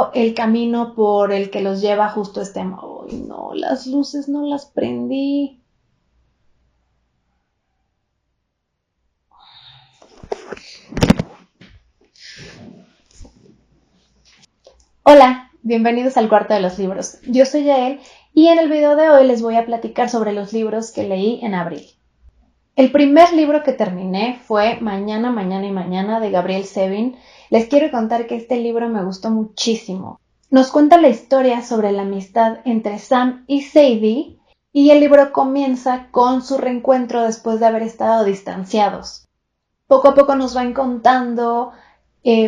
poco el camino por el que los lleva justo este... ¡Ay, no! Las luces no las prendí. Hola, bienvenidos al cuarto de los libros. Yo soy Yael y en el video de hoy les voy a platicar sobre los libros que leí en abril. El primer libro que terminé fue Mañana, Mañana y Mañana de Gabriel Zevin. Les quiero contar que este libro me gustó muchísimo. Nos cuenta la historia sobre la amistad entre Sam y Sadie y el libro comienza con su reencuentro después de haber estado distanciados. Poco a poco nos van contando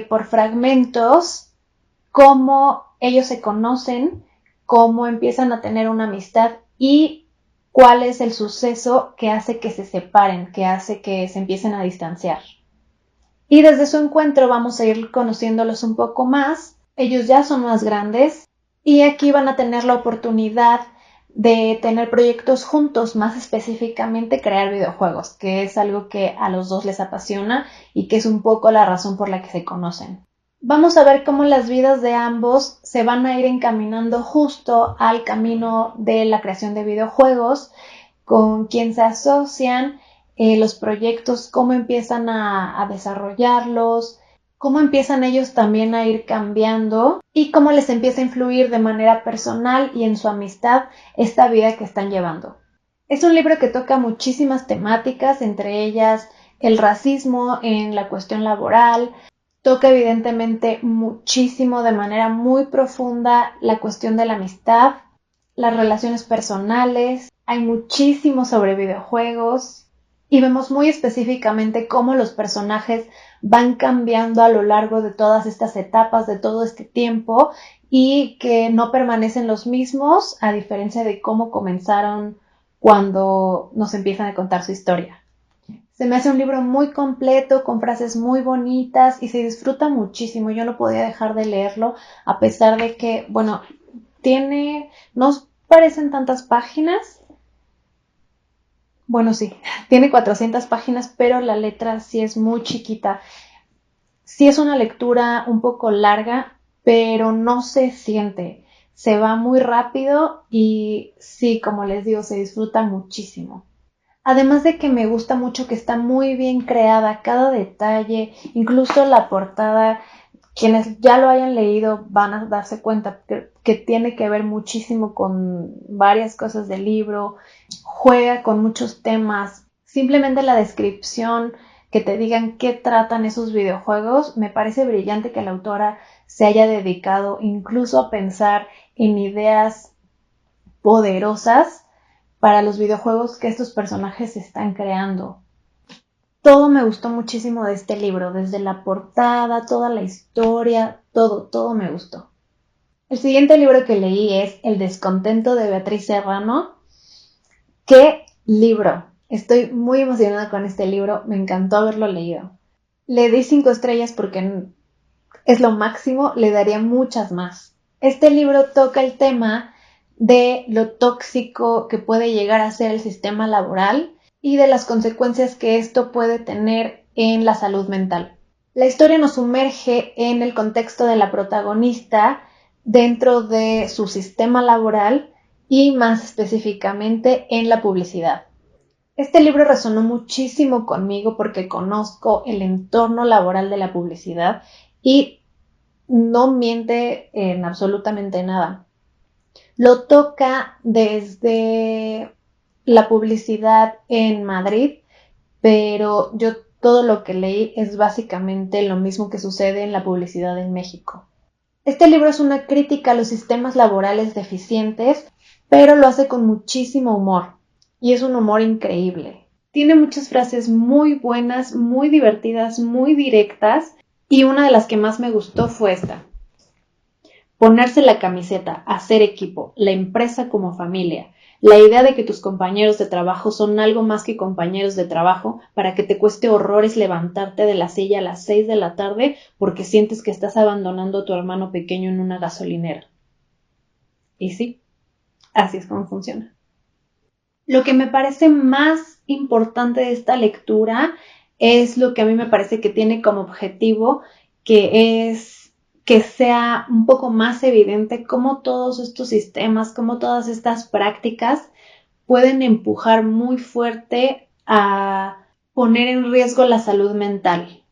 por fragmentos cómo ellos se conocen, cómo empiezan a tener una amistad y cuál es el suceso que hace que se separen, que hace que se empiecen a distanciar. Y desde su encuentro vamos a ir conociéndolos un poco más. Ellos ya son más grandes y aquí van a tener la oportunidad de tener proyectos juntos, más específicamente crear videojuegos, que es algo que a los dos les apasiona y que es un poco la razón por la que se conocen. Vamos a ver cómo las vidas de ambos se van a ir encaminando justo al camino de la creación de videojuegos, con quién se asocian, los proyectos, cómo empiezan a desarrollarlos, cómo empiezan ellos también a ir cambiando y cómo les empieza a influir de manera personal y en su amistad esta vida que están llevando. Es un libro que toca muchísimas temáticas, entre ellas el racismo en la cuestión laboral. Toca evidentemente muchísimo, de manera muy profunda, la cuestión de la amistad, las relaciones personales. Hay muchísimo sobre videojuegos y vemos muy específicamente cómo los personajes van cambiando a lo largo de todas estas etapas, de todo este tiempo, y que no permanecen los mismos, a diferencia de cómo comenzaron cuando nos empiezan a contar su historia. Se me hace un libro muy completo, con frases muy bonitas y se disfruta muchísimo. Yo no podía dejar de leerlo, a pesar de que, bueno, no parecen tantas páginas. Bueno, sí, tiene 400 páginas, pero la letra sí es muy chiquita. Sí es una lectura un poco larga, pero no se siente. Se va muy rápido y sí, como les digo, se disfruta muchísimo. Además de que me gusta mucho que está muy bien creada cada detalle, incluso la portada. Quienes ya lo hayan leído van a darse cuenta que tiene que ver muchísimo con varias cosas del libro, juega con muchos temas. Simplemente la descripción, que te digan qué tratan esos videojuegos, me parece brillante que la autora se haya dedicado incluso a pensar en ideas poderosas para los videojuegos que estos personajes están creando. Todo me gustó muchísimo de este libro, desde la portada, toda la historia, todo me gustó. El siguiente libro que leí es El descontento de Beatriz Serrano. ¡Qué libro! Estoy muy emocionada con este libro, me encantó haberlo leído. Le di 5 estrellas porque es lo máximo, le daría muchas más. Este libro toca el tema de lo tóxico que puede llegar a ser el sistema laboral y de las consecuencias que esto puede tener en la salud mental. La historia nos sumerge en el contexto de la protagonista dentro de su sistema laboral y más específicamente en la publicidad. Este libro resonó muchísimo conmigo porque conozco el entorno laboral de la publicidad y no miente en absolutamente nada. Lo toca desde la publicidad en Madrid, pero yo todo lo que leí es básicamente lo mismo que sucede en la publicidad en México. Este libro es una crítica a los sistemas laborales deficientes, pero lo hace con muchísimo humor, y es un humor increíble. Tiene muchas frases muy buenas, muy divertidas, muy directas, y una de las que más me gustó fue esta. Ponerse la camiseta, hacer equipo, la empresa como familia, la idea de que tus compañeros de trabajo son algo más que compañeros de trabajo para que te cueste horrores levantarte de la silla a las 6 de la tarde porque sientes que estás abandonando a tu hermano pequeño en una gasolinera. Y sí, así es como funciona. Lo que me parece más importante de esta lectura es lo que a mí me parece que tiene como objetivo, que es que sea un poco más evidente cómo todos estos sistemas, cómo todas estas prácticas pueden empujar muy fuerte a poner en riesgo la salud mental.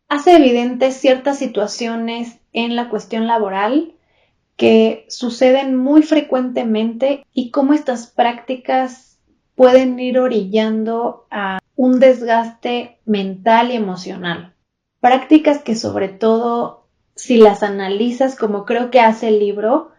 Hace evidentes ciertas situaciones en la cuestión laboral que suceden muy frecuentemente y cómo estas prácticas pueden ir orillando a un desgaste mental y emocional. Prácticas que sobre todo, si las analizas como creo que hace el libro,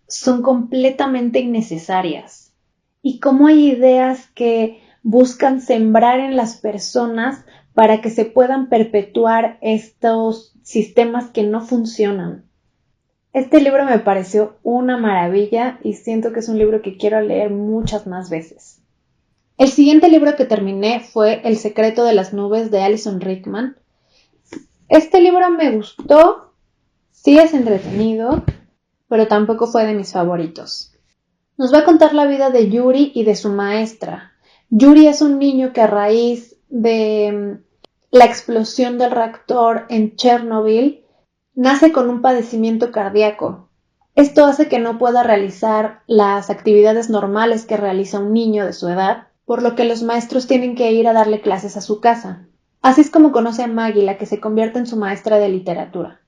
son completamente innecesarias. Y cómo hay ideas que buscan sembrar en las personas para que se puedan perpetuar estos sistemas que no funcionan. Este libro me pareció una maravilla y siento que es un libro que quiero leer muchas más veces. El siguiente libro que terminé fue El secreto de las nubes de Alison Rickman. Este libro me gustó, sí es entretenido, pero tampoco fue de mis favoritos. Nos va a contar la vida de Yuri y de su maestra. Yuri es un niño que a raíz de la explosión del reactor en Chernobyl nace con un padecimiento cardíaco. Esto hace que no pueda realizar las actividades normales que realiza un niño de su edad, por lo que los maestros tienen que ir a darle clases a su casa. Así es como conoce a Maggie, la que se convierte en su maestra de literatura.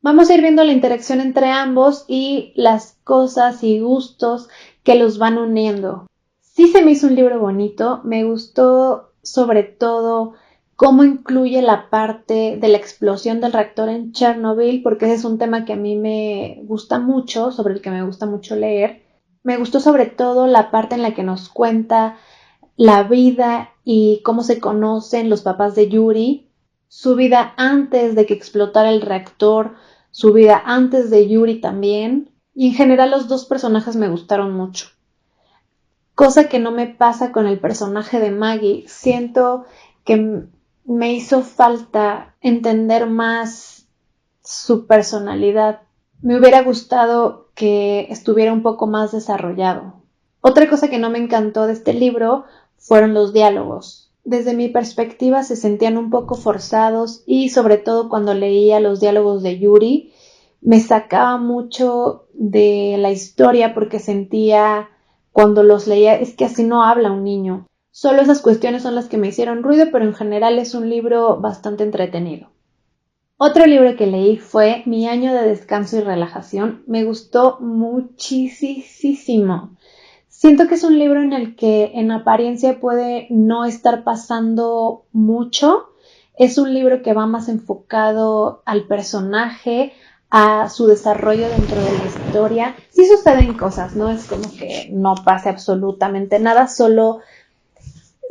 Vamos a ir viendo la interacción entre ambos y las cosas y gustos que los van uniendo. Sí se me hizo un libro bonito, me gustó sobre todo cómo incluye la parte de la explosión del reactor en Chernobyl, porque ese es un tema que a mí me gusta mucho, sobre el que me gusta mucho leer. Me gustó sobre todo la parte en la que nos cuenta la vida y cómo se conocen los papás de Yuri, su vida antes de que explotara el reactor, su vida antes de Yuri también, y en general los dos personajes me gustaron mucho. Cosa que no me pasa con el personaje de Maggie. Siento que me hizo falta entender más su personalidad. Me hubiera gustado que estuviera un poco más desarrollado. Otra cosa que no me encantó de este libro fueron los diálogos. Desde mi perspectiva se sentían un poco forzados y sobre todo cuando leía los diálogos de Yuri me sacaba mucho de la historia porque sentía cuando los leía es que así no habla un niño. Solo esas cuestiones son las que me hicieron ruido, pero en general es un libro bastante entretenido. Otro libro que leí fue Mi año de descanso y relajación. Me gustó muchísimo. Siento que es un libro en el que en apariencia puede no estar pasando mucho. Es un libro que va más enfocado al personaje, a su desarrollo dentro de la historia. Sí suceden cosas, no es como que no pase absolutamente nada, solo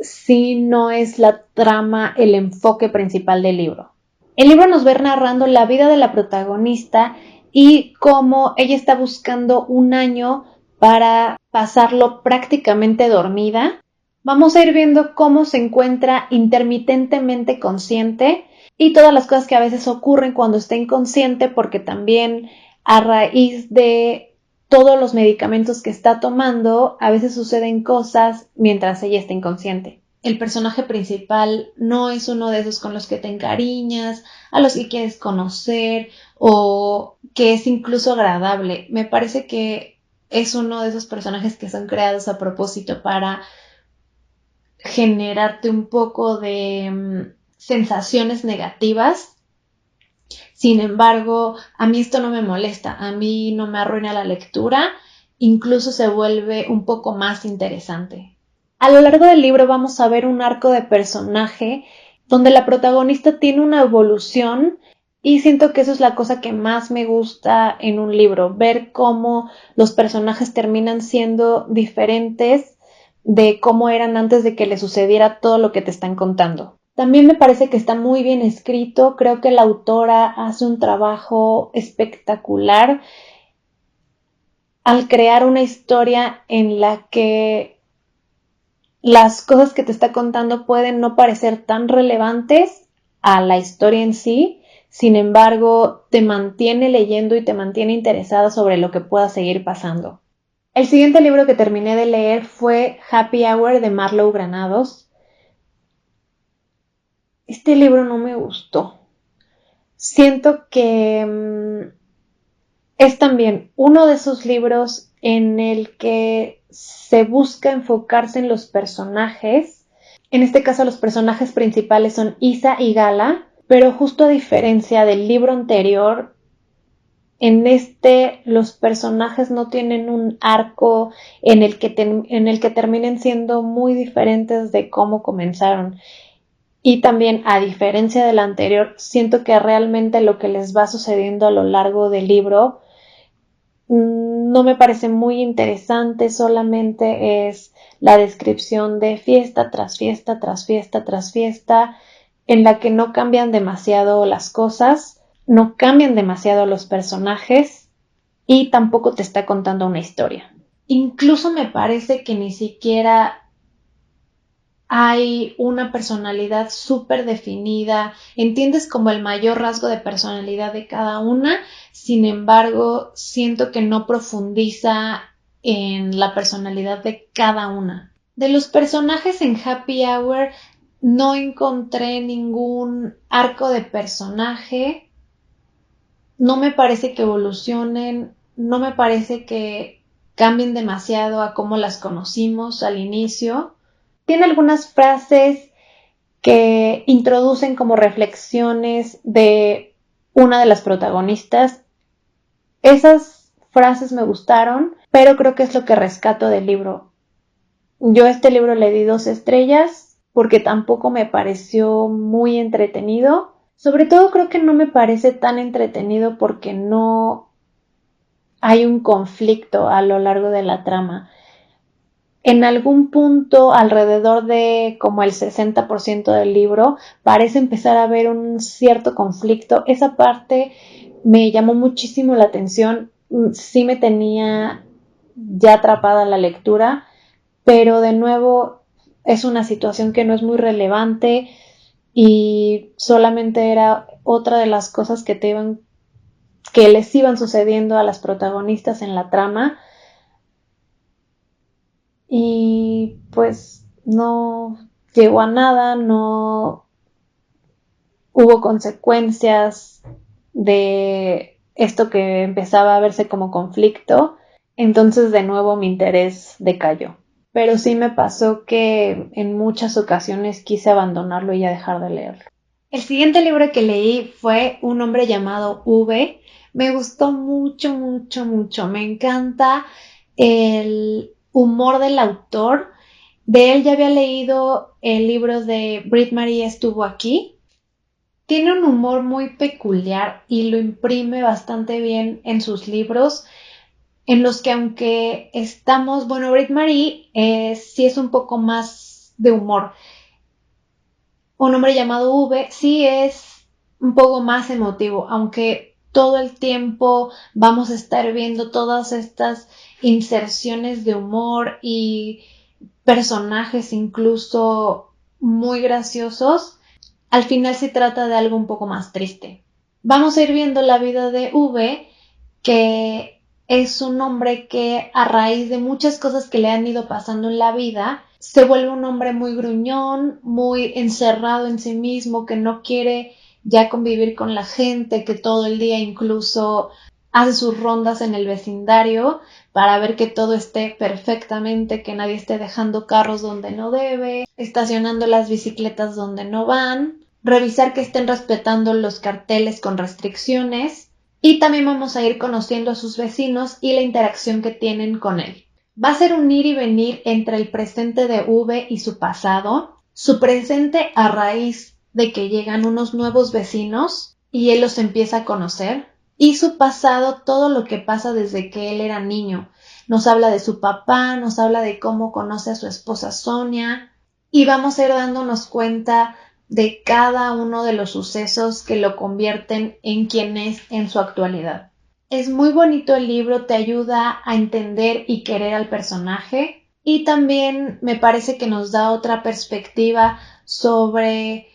si no es la trama el enfoque principal del libro. El libro nos va a ir narrando la vida de la protagonista y cómo ella está buscando un año para pasarlo prácticamente dormida. Vamos a ir viendo cómo se encuentra intermitentemente consciente y todas las cosas que a veces ocurren cuando está inconsciente, porque también a raíz de todos los medicamentos que está tomando, a veces suceden cosas mientras ella está inconsciente. El personaje principal no es uno de esos con los que te encariñas, a los que quieres conocer o que es incluso agradable. Me parece que es uno de esos personajes que son creados a propósito para generarte un poco de sensaciones negativas. Sin embargo, a mí esto no me molesta, a mí no me arruina la lectura, incluso se vuelve un poco más interesante. A lo largo del libro vamos a ver un arco de personaje donde la protagonista tiene una evolución y siento que eso es la cosa que más me gusta en un libro, ver cómo los personajes terminan siendo diferentes de cómo eran antes de que le sucediera todo lo que te están contando. También me parece que está muy bien escrito, creo que la autora hace un trabajo espectacular al crear una historia en la que las cosas que te está contando pueden no parecer tan relevantes a la historia en sí, sin embargo, te mantiene leyendo y te mantiene interesada sobre lo que pueda seguir pasando. El siguiente libro que terminé de leer fue Happy Hour de Marlowe Granados. Este libro no me gustó. Siento que es también uno de esos libros en el que se busca enfocarse en los personajes. En este caso, los personajes principales son Isa y Gala, pero justo a diferencia del libro anterior, en este los personajes no tienen un arco en el que terminen siendo muy diferentes de cómo comenzaron. Y también, a diferencia del anterior, siento que realmente lo que les va sucediendo a lo largo del libro no me parece muy interesante, solamente es la descripción de fiesta tras fiesta tras fiesta tras fiesta, en la que no cambian demasiado las cosas, no cambian demasiado los personajes y tampoco te está contando una historia. Incluso me parece que ni siquiera hay una personalidad súper definida, entiendes como el mayor rasgo de personalidad de cada una, sin embargo, siento que no profundiza en la personalidad de cada una. De los personajes en Happy Hour no encontré ningún arco de personaje, no me parece que evolucionen, no me parece que cambien demasiado a cómo las conocimos al inicio. Tiene algunas frases que introducen como reflexiones de una de las protagonistas. Esas frases me gustaron, pero creo que es lo que rescato del libro. Yo a este libro le di 2 estrellas porque tampoco me pareció muy entretenido. Sobre todo creo que no me parece tan entretenido porque no hay un conflicto a lo largo de la trama. En algún punto, alrededor de como el 60% del libro, parece empezar a haber un cierto conflicto. Esa parte me llamó muchísimo la atención, sí me tenía ya atrapada la lectura, pero de nuevo es una situación que no es muy relevante y solamente era otra de las cosas que les iban sucediendo a las protagonistas en la trama. Y pues no llegó a nada, no hubo consecuencias de esto que empezaba a verse como conflicto, entonces de nuevo mi interés decayó. Pero sí me pasó que en muchas ocasiones quise abandonarlo y ya dejar de leerlo. El siguiente libro que leí fue Un hombre llamado V. Me gustó mucho, mucho, mucho. Me encanta el humor del autor. De él ya había leído el libro de Brit Marie estuvo aquí. Tiene un humor muy peculiar y lo imprime bastante bien en sus libros, en los que aunque estamos, bueno, Brit Marie sí es un poco más de humor. Un hombre llamado V sí es un poco más emotivo, aunque todo el tiempo vamos a estar viendo todas estas inserciones de humor y personajes incluso muy graciosos. Al final se trata de algo un poco más triste. Vamos a ir viendo la vida de V, que es un hombre que a raíz de muchas cosas que le han ido pasando en la vida, se vuelve un hombre muy gruñón, muy encerrado en sí mismo, que no quiere ya convivir con la gente, que todo el día incluso hace sus rondas en el vecindario para ver que todo esté perfectamente, que nadie esté dejando carros donde no debe, estacionando las bicicletas donde no van, revisar que estén respetando los carteles con restricciones y también vamos a ir conociendo a sus vecinos y la interacción que tienen con él. Va a ser un ir y venir entre el presente de V y su presente a raíz de que llegan unos nuevos vecinos y él los empieza a conocer, y su pasado, todo lo que pasa desde que él era niño. Nos habla de su papá, nos habla de cómo conoce a su esposa Sonia, y vamos a ir dándonos cuenta de cada uno de los sucesos que lo convierten en quien es en su actualidad. Es muy bonito el libro, te ayuda a entender y querer al personaje y también me parece que nos da otra perspectiva sobre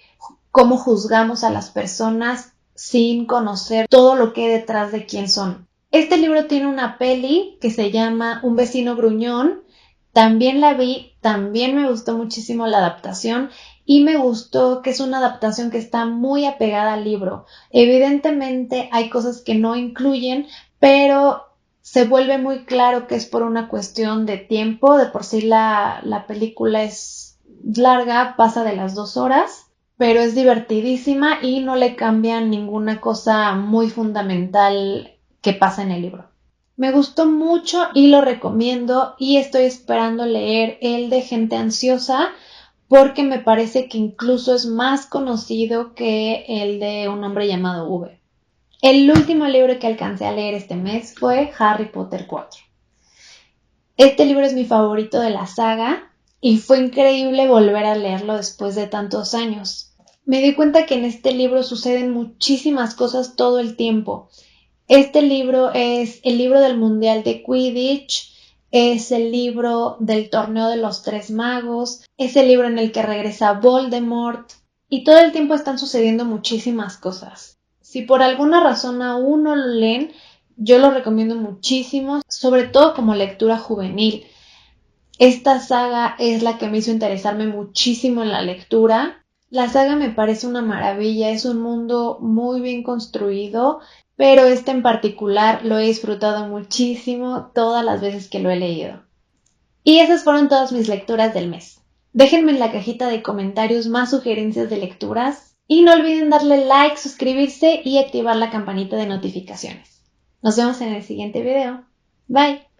cómo juzgamos a las personas sin conocer todo lo que hay detrás de quién son. Este libro tiene una peli que se llama Un vecino gruñón. También la vi, también me gustó muchísimo la adaptación y me gustó que es una adaptación que está muy apegada al libro. Evidentemente hay cosas que no incluyen, pero se vuelve muy claro que es por una cuestión de tiempo. De por sí la película es larga, pasa de las 2 horas, pero es divertidísima y no le cambian ninguna cosa muy fundamental que pasa en el libro. Me gustó mucho y lo recomiendo, y estoy esperando leer el de Gente Ansiosa porque me parece que incluso es más conocido que el de Un hombre llamado V. El último libro que alcancé a leer este mes fue Harry Potter 4. Este libro es mi favorito de la saga y fue increíble volver a leerlo después de tantos años. Me di cuenta que en este libro suceden muchísimas cosas todo el tiempo. Este libro es el libro del Mundial de Quidditch, es el libro del Torneo de los Tres Magos, es el libro en el que regresa Voldemort, y todo el tiempo están sucediendo muchísimas cosas. Si por alguna razón aún no lo leen, yo lo recomiendo muchísimo, sobre todo como lectura juvenil. Esta saga es la que me hizo interesarme muchísimo en la lectura. La saga me parece una maravilla, es un mundo muy bien construido, pero este en particular lo he disfrutado muchísimo todas las veces que lo he leído. Y esas fueron todas mis lecturas del mes. Déjenme en la cajita de comentarios más sugerencias de lecturas y no olviden darle like, suscribirse y activar la campanita de notificaciones. Nos vemos en el siguiente video. Bye.